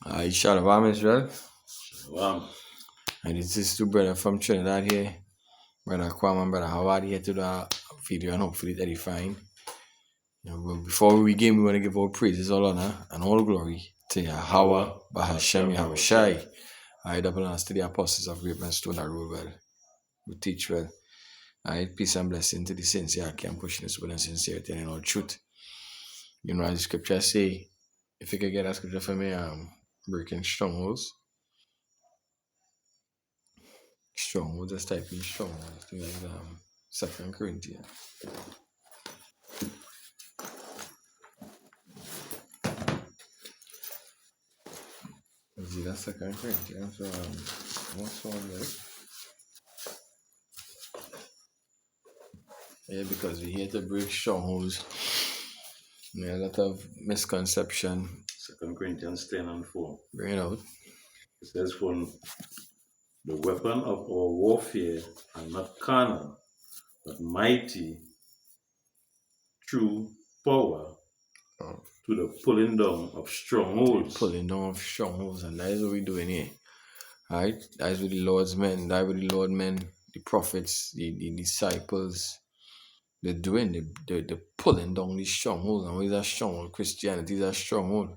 Shalom Israel. Wow. And this is two brother from Trinidad here. Brother Kwam and Brother Howard here to do a video and hopefully it's edifying. But before we begin, we want to give all praises, all honor, and all glory to Yahweh, Bahashem, Yahushai. I double honors to the apostles of great men stone that rule well, who teach well. Peace and blessing to the sincere. I can push this with sincerity and in all truth. You know, as the scripture say, if you can get a scripture for me, breaking strongholds. Strongholds, just type in strongholds, things like that. 2 Corinthians. See, that's 2 Corinthians. So, what's one there? Yeah, because we're here to break strongholds. There are a lot of misconception. 2 Corinthians 10 and 4. Bring it out. It says, "For the weapon of our warfare are not carnal, but mighty through power to the pulling down of strongholds." Pulling down of strongholds, and that is what we're doing here. Alright? That is what the Lord's men, that is what the Lord men, the prophets, the disciples, they're doing. They're pulling down these strongholds. And what is that stronghold? Christianity is a stronghold.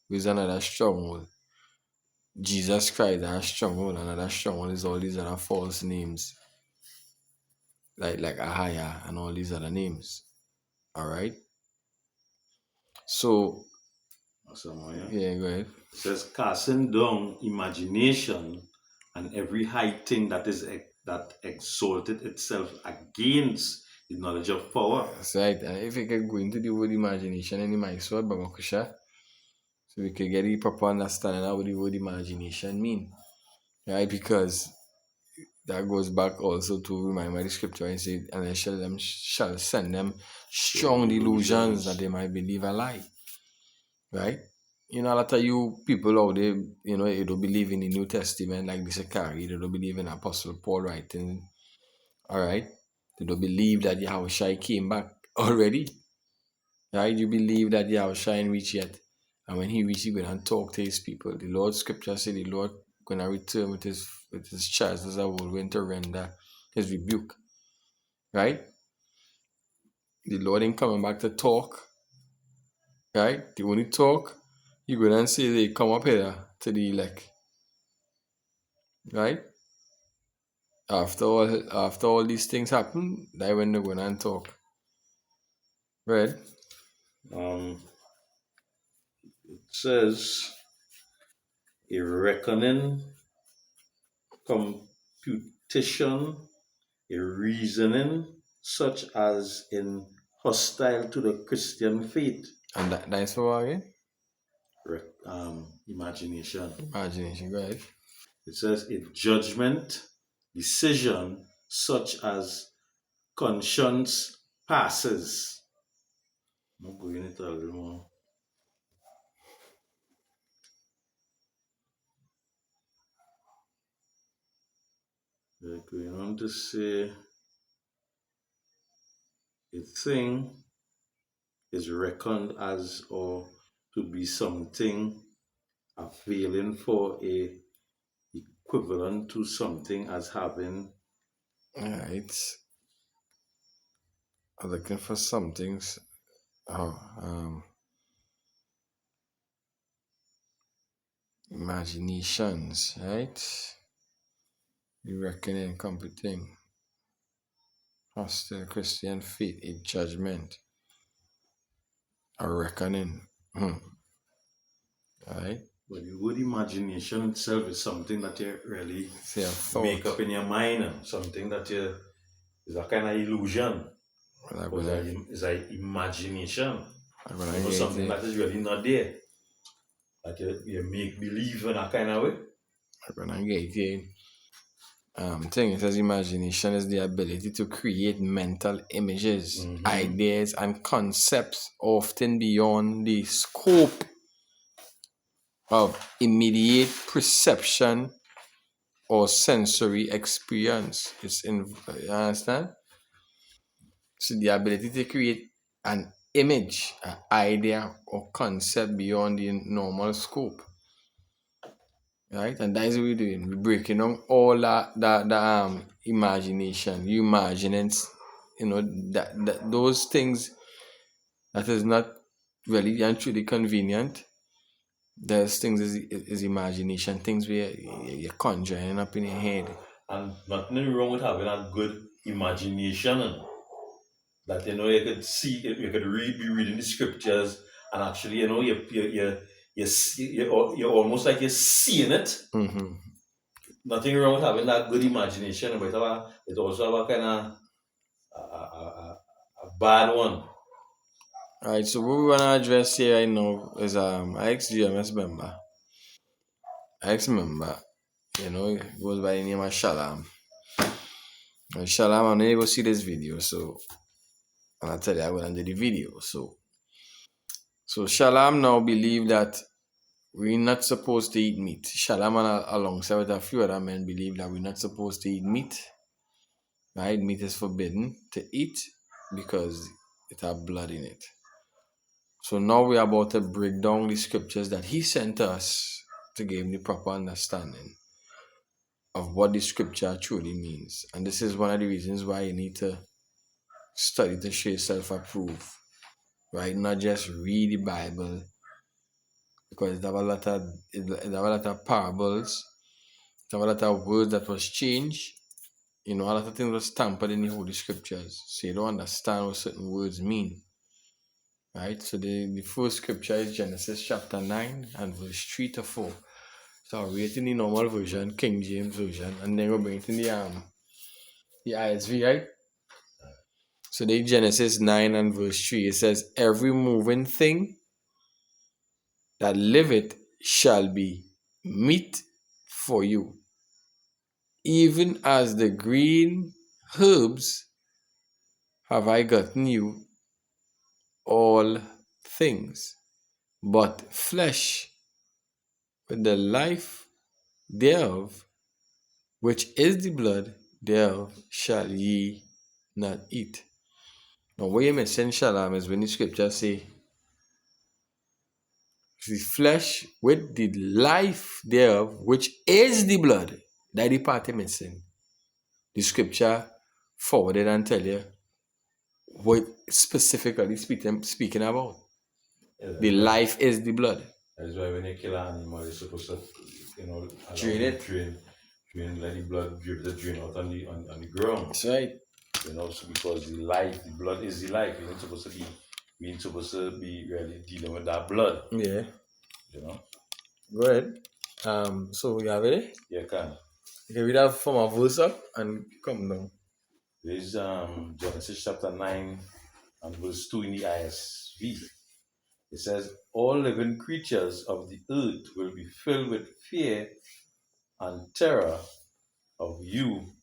What is another stronghold? Jesus Christ is a stronghold. Another stronghold is all these other false names. Like Ahaya and all these other names. Alright? So, yeah, go ahead. It says, "Casting down imagination and every high thing that exalted itself against the knowledge of power." That's right. And if you can go into the word imagination and the mindset, Babakusha, so we can get the proper understanding of what the word imagination mean. Right? Because that goes back also to remember the scripture and say, and I shall send them strong delusions that they might believe a lie. Right? You know, a lot of you people out there, you know, you don't believe in the New Testament like this carry, they don't believe in Apostle Paul writing. Alright? They don't believe that Yahushua came back already. Right? You believe that Yahushua ain't reached yet. And when he reaches, he's going to talk to his people. The Lord scripture said the Lord going to return with his charge as a whirlwind to render his rebuke. Right? The Lord ain't coming back to talk. Right? The only talk, he going to say they come up here to the elect. Right? After all these things happen, that's when they're going to talk. Right? It says, "A reckoning, computation, a reasoning such as in hostile to the Christian faith." And that's for again? Imagination. Imagination, go ahead. It says, "A judgment, decision such as conscience passes." I'm going into a little more. They're going on to say, a thing is reckoned as or to be something availing for a equivalent to something as having. Alright. I'm looking for some things. Imaginations, right? You reckoning, computing. Hostile Christian faith, a judgment. A reckoning. Alright? But the word imagination itself is something that you really Say a thought. make up in your mind, something that is a kind of illusion. It's an imagination. Something that is really not there. That you make believe in a kind of way. I'm gonna get it. Thing it says imagination is the ability to create mental images, ideas, and concepts often beyond the scope of immediate perception or sensory experience. You understand? So the ability to create an image, an idea, or concept beyond the normal scope. right? And that is what we're doing. We're breaking down all that imagination, you imagining, that those things that is not really and truly convenient. There's things is imagination, things where you're conjuring up in your head. And nothing wrong with having a good imagination that you could see, you could be reading the scriptures, and actually you're almost like you're seeing it. Mm-hmm. Nothing wrong with having that good imagination, but it also have a kind of a bad one. All right, so what we wanna address here right now is I ex-GMS member. Ex-member, goes by the name of Shalom. And Shalom, I'm not able to see this video, so I'll tell you I will under the video. So Shalom now believe that we're not supposed to eat meat. Shalom and alongside with a few other men believe that we're not supposed to eat meat. Right? Meat is forbidden to eat because it has blood in it. So now we're about to break down the scriptures that he sent us to give him the proper understanding of what the scripture truly means. And this is one of the reasons why you need to study to show yourself approved. Right? Not just read the Bible, because it have a lot of parables, it have a lot of words that was changed. A lot of things was tampered in the Holy Scriptures. So you don't understand what certain words mean. Right? So the first scripture is Genesis chapter 9 and verse 3 to 4. So I'll read it in the normal version, King James version, and then we'll bring it in the ISV, right? So the Genesis 9 and verse 3, it says, every moving thing that liveth shall be meat for you, even as the green herbs have I gotten you all things, but flesh with the life thereof, which is the blood thereof, shall ye not eat. Now, what you're missing, Shalom, is when the scriptures say, the flesh with the life thereof, which is the blood. That the part you're missing. The scripture forwarded and tell you what specifically speaking about. Yeah, the life is the blood. That's why when you kill an animal, you're supposed to, drain it. Let the blood drain out on the ground. That's right. So because the blood is the life. We ain't supposed to be really dealing with that blood. Yeah. Go ahead. So you have it? Yeah, can. You can read that from a verse up and come down. There's Genesis chapter 9 and verse 2 in the ISV. It says, all living creatures of the earth will be filled with fear and terror of you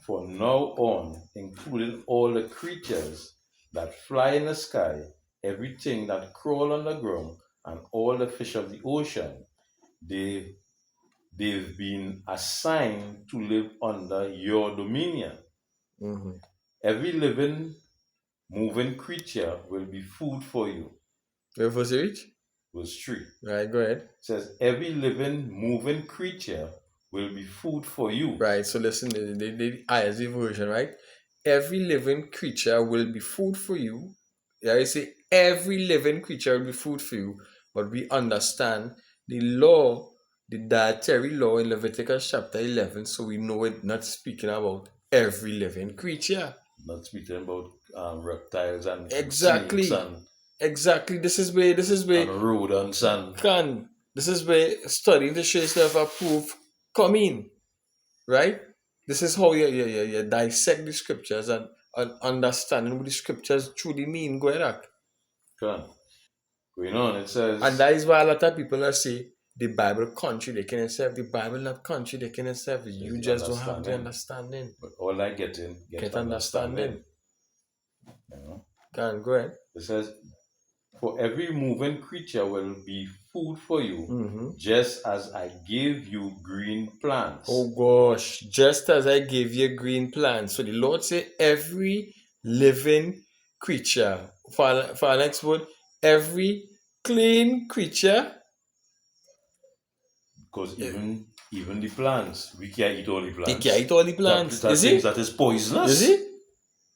from now on, including all the creatures that fly in the sky, everything that crawl on the ground, and all the fish of the ocean. They've been assigned to live under your dominion. Mm-hmm. Every living, moving creature will be food for you. Where was it? Verse 3. Right, go ahead. It says, every living, moving creature will be food for you. Right, so listen, the ISV version, right? Every living creature will be food for you. Yeah, I say every living creature will be food for you. But we understand the law, the dietary law in Leviticus chapter 11, so we know it's not speaking about every living creature. Not speaking about reptiles and exactly. snakes and exactly. This is where and rodents and this is where studying to show yourself approved come in. Right? This is how you dissect the scriptures and understanding what the scriptures truly mean. Go ahead. Going on, it says, and that is why a lot of people are say the Bible contradicting itself. The Bible not contradicting itself. You just don't have the understanding. But all I get understanding. Go ahead. It says, for every moving creature will be food for you, just as I gave you green plants. Oh gosh, just as I gave you green plants. So the Lord said every living creature. For our next word, every clean creature. Because even the plants, we can't eat all the plants. You can't eat all the plants. That things that is poisonous.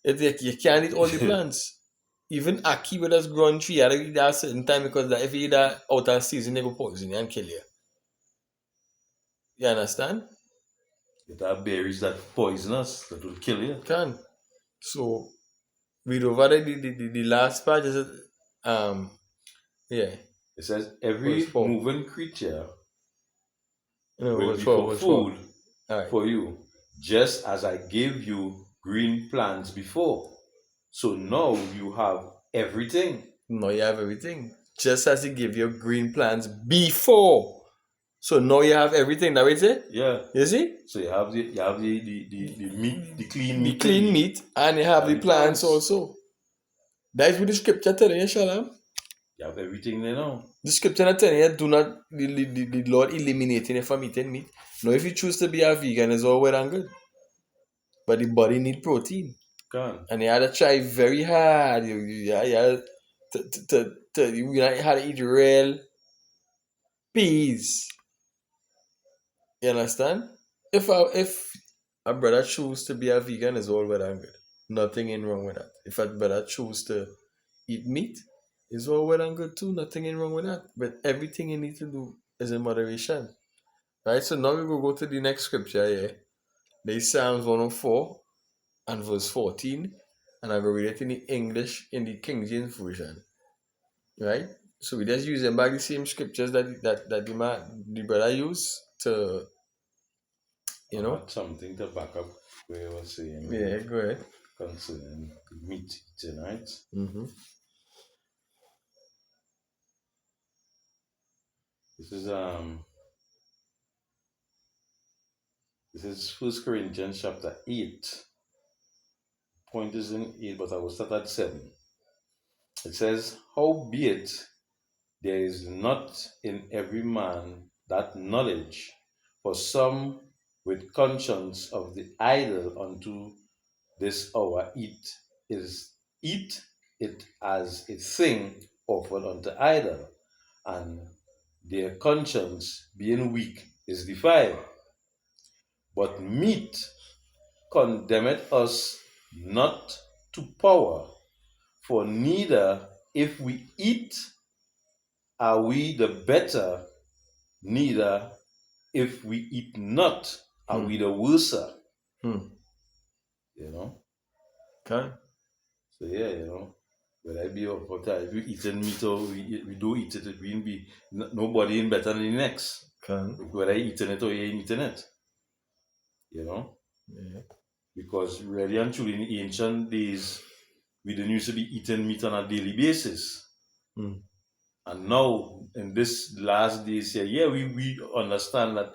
You can't eat all the plants. Even ackee with us growing tree, you have to eat that at a certain time because if you eat that out of season, they go poison you and kill you. You understand? It have berries that poisonous, that will kill you. Can. So, read over the last part is yeah. It says every moving creature will be for for food right. for you, just as I gave you green plants before. So now you have everything. Now you have everything. Just as he gave you green plants before. So now you have everything, that way it? Yeah. You see? So you have the meat, the clean meat. The clean meat, and you have the plants also. That is what the scripture telling you, Shalom. You have everything there now. The scripture not telling you, do not, the Lord eliminating you from eating meat. Now if you choose to be a vegan, it's all well and good. But the body need protein. And you had to try very hard. You had to eat real peas. You understand? If a brother choose to be a vegan, it's all well and good. Nothing in wrong with that. If a brother choose to eat meat, it's all well and good too. Nothing in wrong with that. But everything you need to do is in moderation. Right? So now we will go to the next scripture here. There's Psalms 104 and verse 14. And I will read it in the English, in the King James Version. Right? So we just use them back the same scriptures that the brother used to, you know. Something to back up where you were saying. Yeah, go ahead. Concerning meat eating, right? Mm-hmm. This is 1 Corinthians chapter 8. Point is in 8, but I will start at 7. It says, howbeit there is not in every man that knowledge, for some with conscience of the idol unto this hour eat it as a thing offered unto idol, and their conscience being weak is defiled. But meat condemneth us not to power, for neither if we eat are we the better, neither if we eat not are we the worser. You know? Okay. So yeah, you know, whether I be up for time, if we eating meat or we do eat it, it will be nobody in better than the next. Whether I eating it or you ain't eating it. You know? Yeah. Because really and truly in the ancient days, we didn't used to be eating meat on a daily basis. And now in this last days here, yeah, we understand that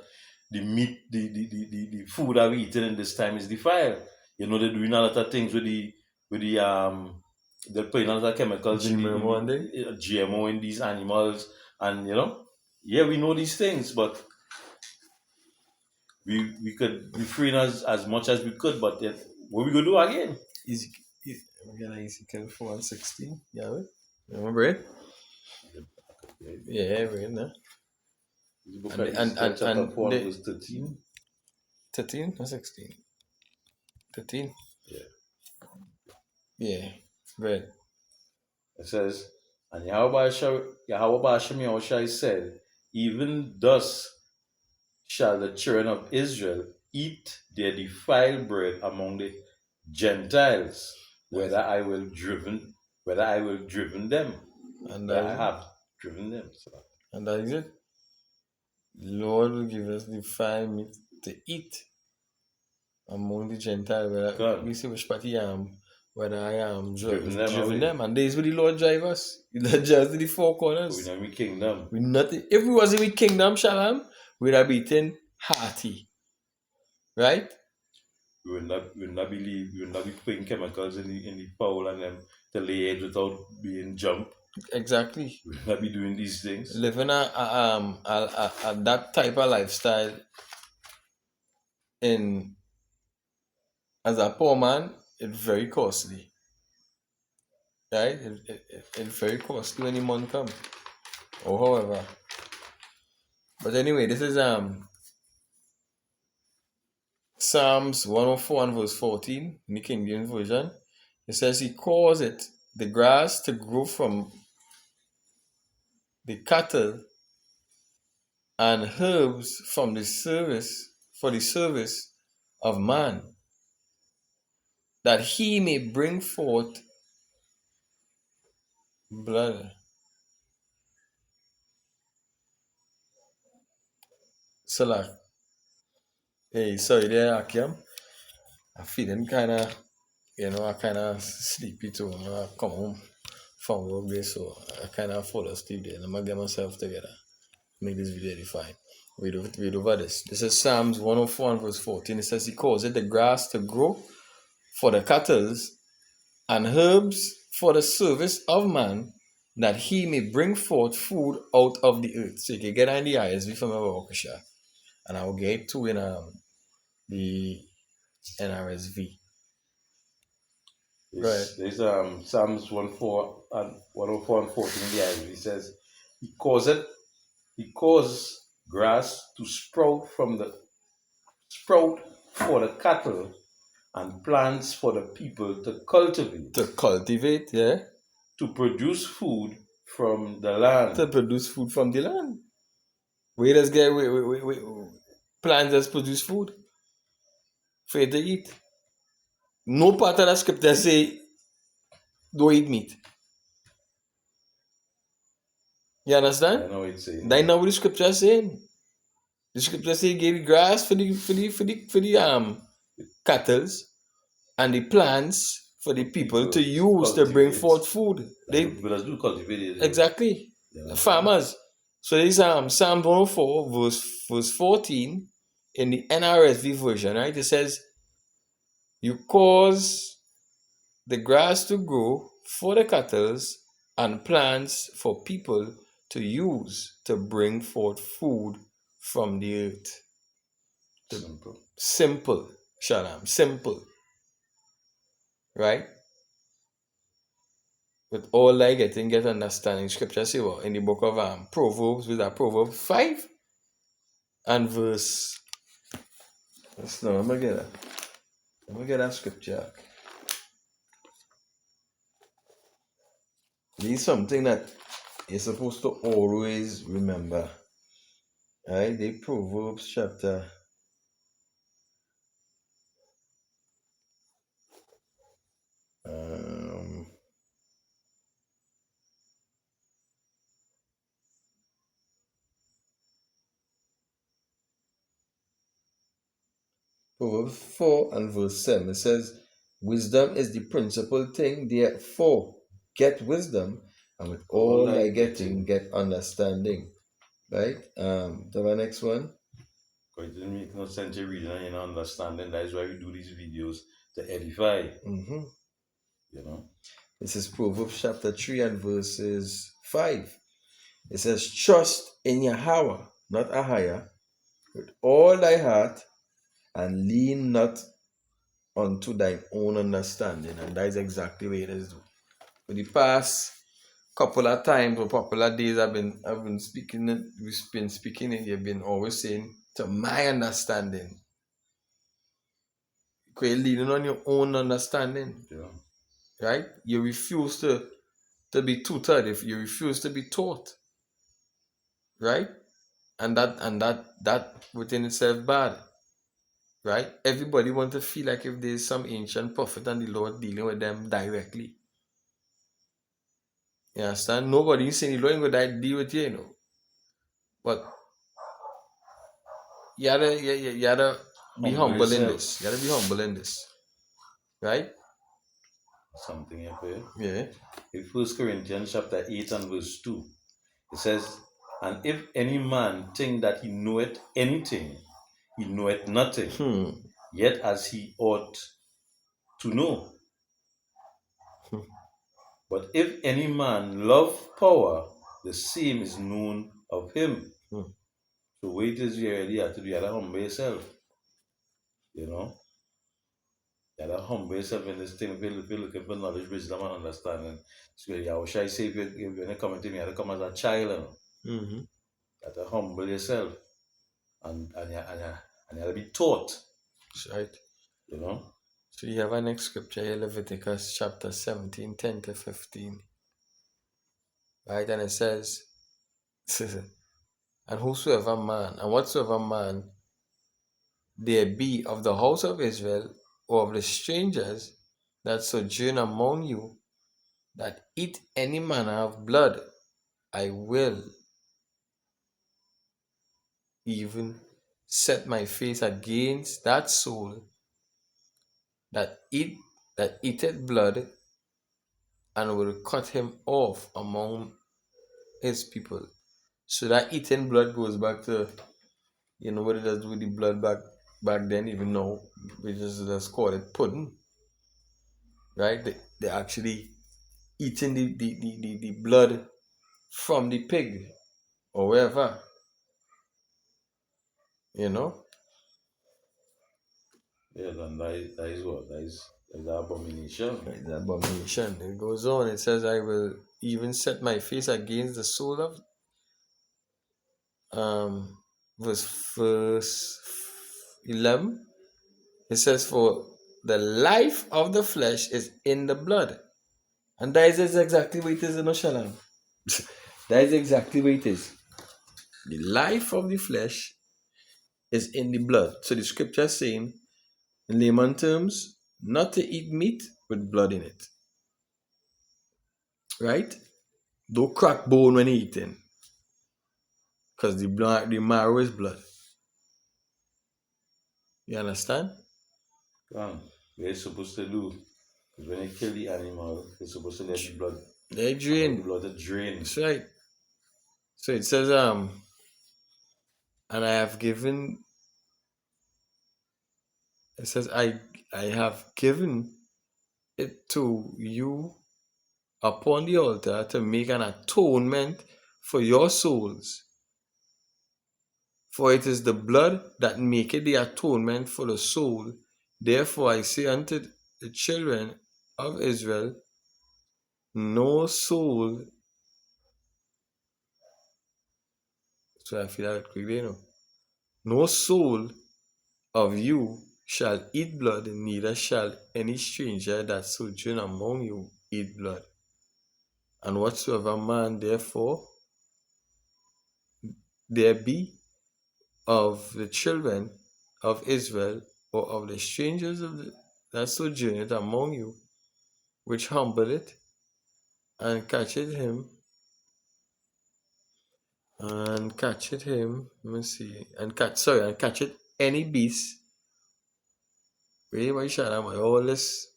the meat, the food that we eating in this time is defiled. You know, they're doing a lot of things with they're putting a lot of chemicals GMO in these animals, and you know, yeah, we know these things, but we could refrain as much as we could, but yet, what we gonna do again? Ezekiel 4:16. Yeah, right? Remember it? Yeah, right now. And chapter 4 verse 13. 13 or 16? 13. Yeah. Yeah. Right. It says, and Yahweh Hashem said, even thus shall the children of Israel eat their defiled bread among the Gentiles, whether I will driven them. And I have driven them. So. And that is it. Lord will give us defiled meat to eat among the Gentiles, whether we see which party whether I am driven them. And this is where the Lord drive us. He drives us to the four corners. We're in the kingdom. If we was in the kingdom, Shalom, we'd have eaten hearty. Right? We will not be putting chemicals in the fowl and them to lay it without being jumped. Exactly. We will not be doing these things. Living that type of lifestyle as a poor man, it's very costly. Right? It's very costly when the money comes. Or however. But anyway, this is Psalms 104 and verse 14 in the King James Version. It says he calls it the grass to grow from the cattle and herbs from the service for the service of man, that he may bring forth blood. Salah. Hey, sorry there, Akim. I'm feeling I kind of sleepy too. I come home from work there, so I kind of fall asleep there. I'm going to get myself together. Make this video edifying. Read over this. This is Psalms 104 and verse 14. It says he calls it the grass to grow for the cattle and herbs for the service of man, that he may bring forth food out of the earth. So you can get on the ISV from our Waukesha, and I'll get to in the NRSV. Right. There's Psalms 104 and 14 in the ISV. It says he causes grass to sprout for the cattle and plants for the people to cultivate. To cultivate, yeah. To produce food from the land. To produce food from the land. Where does get plants that produce food for you to eat? No part of the scripture say don't eat meat. You understand? I know it's saying. That's not what the scripture is saying. The scripture say give grass for the cattle and the plants for the people to use to bring forth food. People do cultivate it. Exactly. Yeah. Farmers. So this is Psalm 104 verse 14 in the NRSV version, right? It says, you cause the grass to grow for the cattle and plants for people to use to bring forth food from the earth. Simple. Shalom. Simple. Right? With all thy getting, get understanding. Scripture say what? In the book of Proverbs, with that Proverbs 5 and verse. I'm gonna get that scripture. This is something that you're supposed to always remember. Right? The Proverbs chapter. Proverbs 4 and verse 7. It says, wisdom is the principal thing, therefore get wisdom, and with all thy getting, get understanding. Right? The next one. It doesn't make no sense to reading and understanding. That is why we do these videos to edify. Mm-hmm. You know? This is Proverbs chapter 3 and verses 5. It says, trust in Yahweh, not Ahaya, with all thy heart, and lean not unto thine own understanding. And that is exactly what it is. For the past couple of times or popular days I've been speaking it, we've been speaking it, you've been always saying, to my understanding. You're leaning on your own understanding. Yeah. Right? You refuse to be tutored, if you refuse to be taught. Right? And that within itself bad. Right? Everybody wants to feel like if there's some ancient prophet and the Lord dealing with them directly. You understand? Nobody is saying the Lord ain't gonna deal with you, you know. But you gotta be humble in this. You gotta be humble in this. Right? Something here for you. Yeah. In 1 Corinthians chapter 8 and verse 2, it says, and if any man think that he knoweth anything, he knoweth nothing, yet as he ought to know. But if any man love power, the same is known of him. So wait is you already have to do, you have to humble yourself. You know? You have to humble yourself in this thing. If you're looking for knowledge, wisdom, and understanding. So I wish I say if you're going to come to me, you have to come as a child. You know? That to humble yourself and you'll be taught, That's right. you know. So you have our next scripture here, Leviticus chapter 17, 10 to 15. Right? And it says, and whatsoever man there be of the house of Israel, or of the strangers that sojourn among you, that eat any manner of blood, I will even set my face against that soul that eateth blood, and will cut him off among his people. So that eating blood goes back to, what it does with the blood back then, even now, we just call it pudding, right? They actually eating the blood from the pig or wherever, you know. Yeah, then that is what? That is an abomination. Right, the abomination. It goes on, it says, I will even set my face against the soul of, um, verse 11. It says, for the life of the flesh is in the blood. And that is exactly what it is in Oshalam. That is exactly what it is. The life of the flesh is in the blood. So the scripture is saying, in layman terms, not to eat meat with blood in it. Right? Don't crack bone when eating. Because the marrow is blood. You understand? They're supposed to do. Because when they kill the animal, they're supposed to let the blood, They allow the drain. blood to drain. That's right. So it says, and I have given, it says, I have given it to you upon the altar to make an atonement for your souls. For it is the blood that maketh the atonement for the soul. Therefore I say unto the children of Israel, no soul, so I feel that quickly, no soul of you shall eat blood, neither shall any stranger that sojourn among you eat blood. And whatsoever man therefore there be of the children of Israel, or of the strangers that sojourneth among you, which humble it, and catcheth him, let me see, and catcheth any beast, really, why should I all this,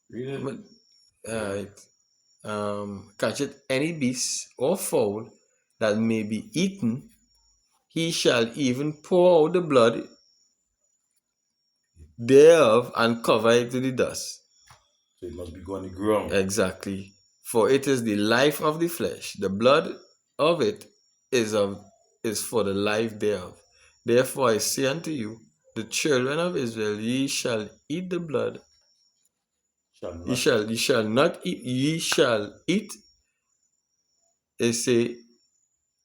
Read it. alright, catcheth any beast or fowl that may be eaten, he shall even pour out the blood thereof and cover it to the dust. So it must be going on the ground. Exactly. For it is the life of the flesh. The blood of it is for the life thereof. Therefore I say unto you, the children of Israel, ye shall eat the blood. Shall Ye not. shall not eat. Ye shall eat. They say,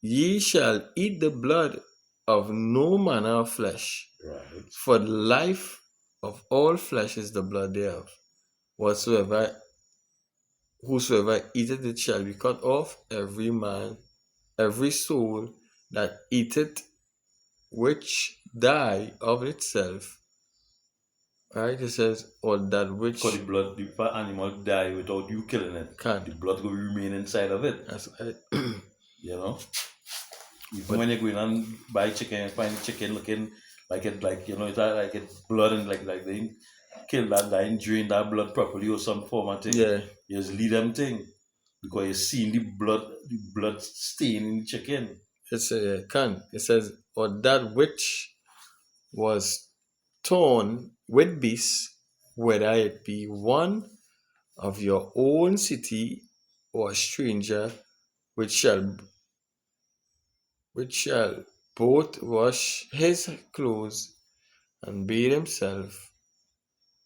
ye shall eat the blood of no manner of flesh. Right. For the life of all flesh is the blood thereof. Whosoever eateth it shall be cut off, every soul that eateth which die of itself. Right? It says, or that Because which the blood, the animal die without you killing it. can. The blood will remain inside of it. That's right. You know? Even But when you go in and buy chicken and find chicken looking like it, like, it's like it's blood, and like they kill that guy and drain that blood properly or some form of thing. yeah, You just leave them thing. Because you seen the blood stain in the chicken. it's a can. It says, or that which was torn with beasts, whether it be one of your own city or a stranger, which shall both wash his clothes and bathe himself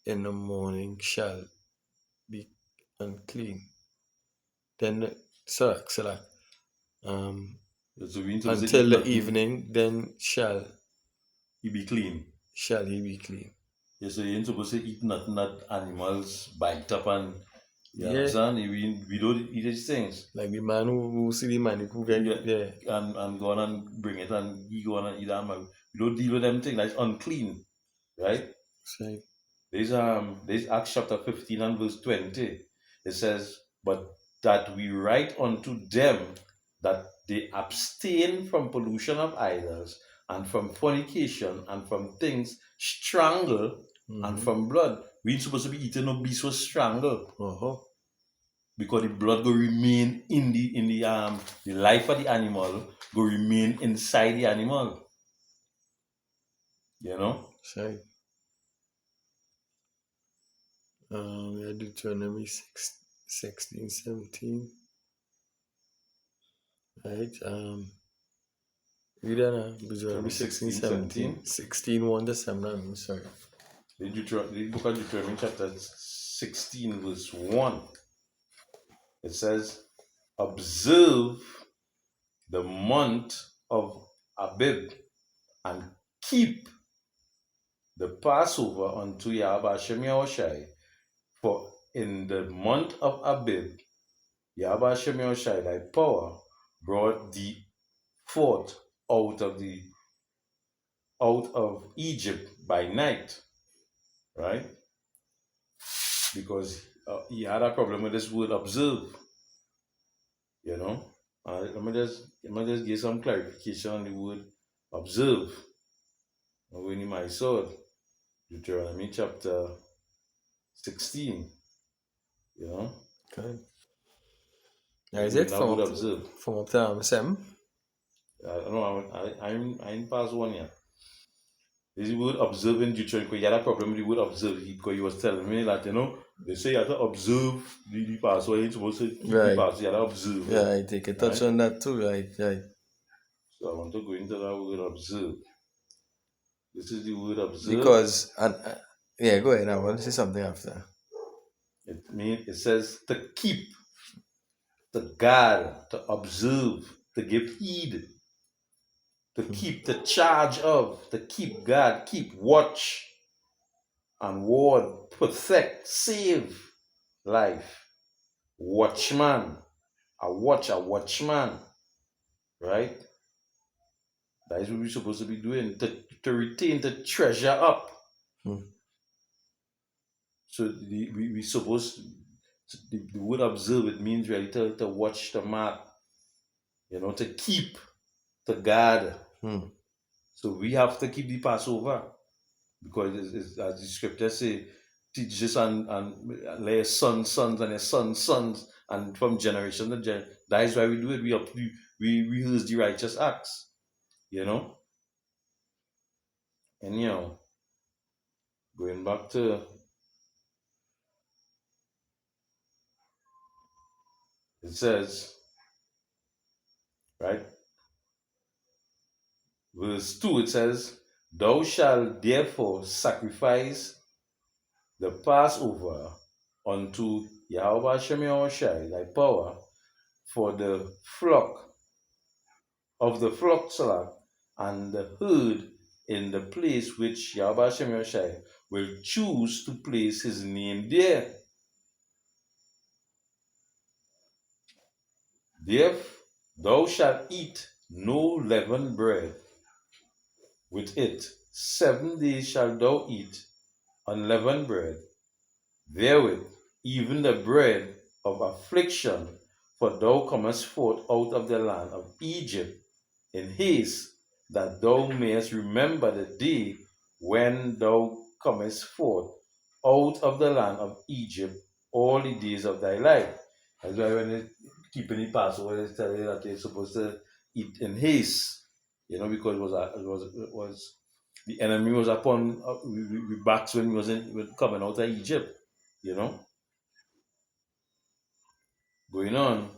in the morning shall be unclean. Then, Salak. So we need to until eat the nothing. evening, then shall He be clean. he be clean. Yeah, so you ain't supposed to eat nothing that animals bite up and you Yeah, understand? We don't eat these things. like the man who see the man who get Yeah. And go on and bring it and he go on and eat that man. We don't deal with them things. That's unclean. Right? Right. There's Acts chapter 15 and verse 20. It says, but that we write unto them that they abstain from pollution of idols and from fornication and from things strangled and from blood. We ain't supposed to be eating no beast was strangled because the blood will remain in the life of the animal will remain inside the animal. You know? Right. Yeah, Deuteronomy 16, 17. Right. Read that now. Deuteronomy 16, 16, 17. 17. 16, 1 to 7. I'm sorry. The book of Deuteronomy chapter 16 verse 1. It says, observe the month of Abib and keep the Passover unto Yahweh Hashem Yahushai. For in the month of Abib, Yahweh Hashem Yahushai, thy power, brought thee forth out of Egypt by night, right? Because he had a problem with this word observe, you know. Let me just give some clarification on the word observe. When in my sword, Deuteronomy chapter 16, you know. Good. What Is do you it mean that from word up observe? to 7? I don't know, I ain't past one yet. There's the word observe in Deuteronomy, because you had a problem with the word observe, because he was telling me that, you know, they say you have to observe the Passover, you ain't supposed to keep the Right. Passover, you have to observe it. Yeah, I take a touch on that too. Right. So I want to go into that word observe. This is the word observe. Because, yeah, go ahead. I want to say something after. It says to keep, to guard, to observe, to give heed, to keep the charge of, to keep guard, keep watch, and ward, protect, save life. Watchman, a watchman, right? That is what we're supposed to be doing, to retain, to treasure up. So we supposed the word observe, it means really to watch the mark, you know, to keep, to guard. So we have to keep the Passover because as the scripture say, teach this and their sons and their sons and from generation to generation. That is why we do it. We rehearse the righteous acts, you know. And you know, going back to it says, right, verse 2, it says, thou shalt therefore sacrifice the Passover unto Yahweh Hashem Yahushai, thy power, for the flock and the herd in the place which Yahweh Hashem Yahushai will choose to place his name there. Therefore, thou shalt eat no leavened bread with it. 7 days shalt thou eat unleavened bread, therewith even the bread of affliction, for thou comest forth out of the land of Egypt in haste, that thou mayest remember the day when thou comest forth out of the land of Egypt all the days of thy life. That's why when they keeping the Passover, they tell you that you're supposed to eat in haste, you know, because it was the enemy was upon we backs when he was coming out of Egypt, you know. Going on,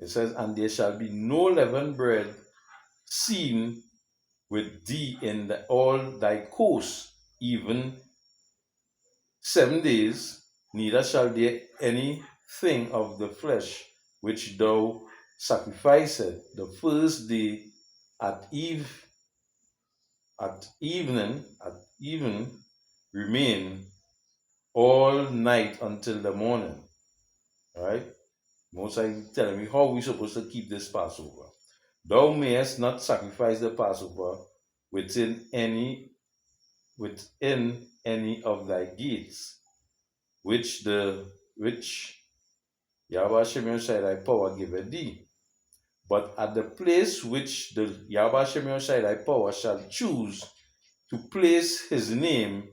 it says, and there shall be no leavened bread seen with thee in all thy coasts, even 7 days, neither shall there any thing of the flesh which thou sacrificest the first day at eve at even remain all night until the morning. Right? Moses telling me how we supposed to keep this Passover. Thou mayest not sacrifice the Passover within any within any of thy gates, which Yahweh Shem Yoshai thy power giveth thee. But at the place which the Yahweh Shem Yoshai thy power shall choose to place his name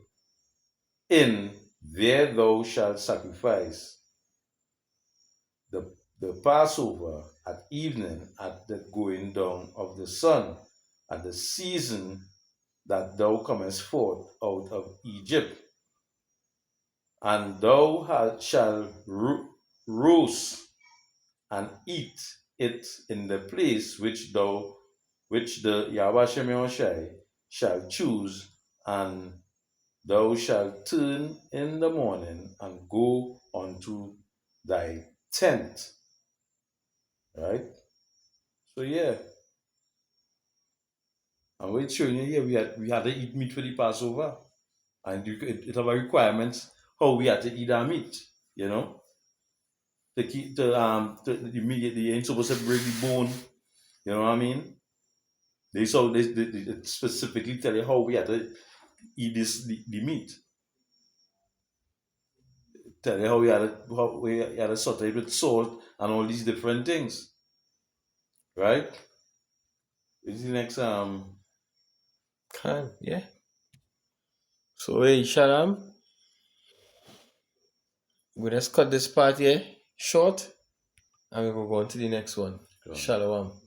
in, there thou shalt sacrifice the Passover at evening at the going down of the sun, at the season that thou comest forth out of Egypt. And thou shalt roast and eat it in the place which the Yahweh Shem Yahushai shall choose, and thou shalt turn in the morning and go unto thy tent. Right? So yeah. And we're showing you here we had to eat meat for the Passover. And it have a requirement how we had to eat our meat, you know. To keep the meat, you ain't supposed to break the bone, you know what I mean? They specifically tell you how we had to eat the meat. Tell you how we had to saute it with salt and all these different things. Right? This is the next Yeah. So hey Shalom, we just cut this part here short and we will go on to the next one. Shalom.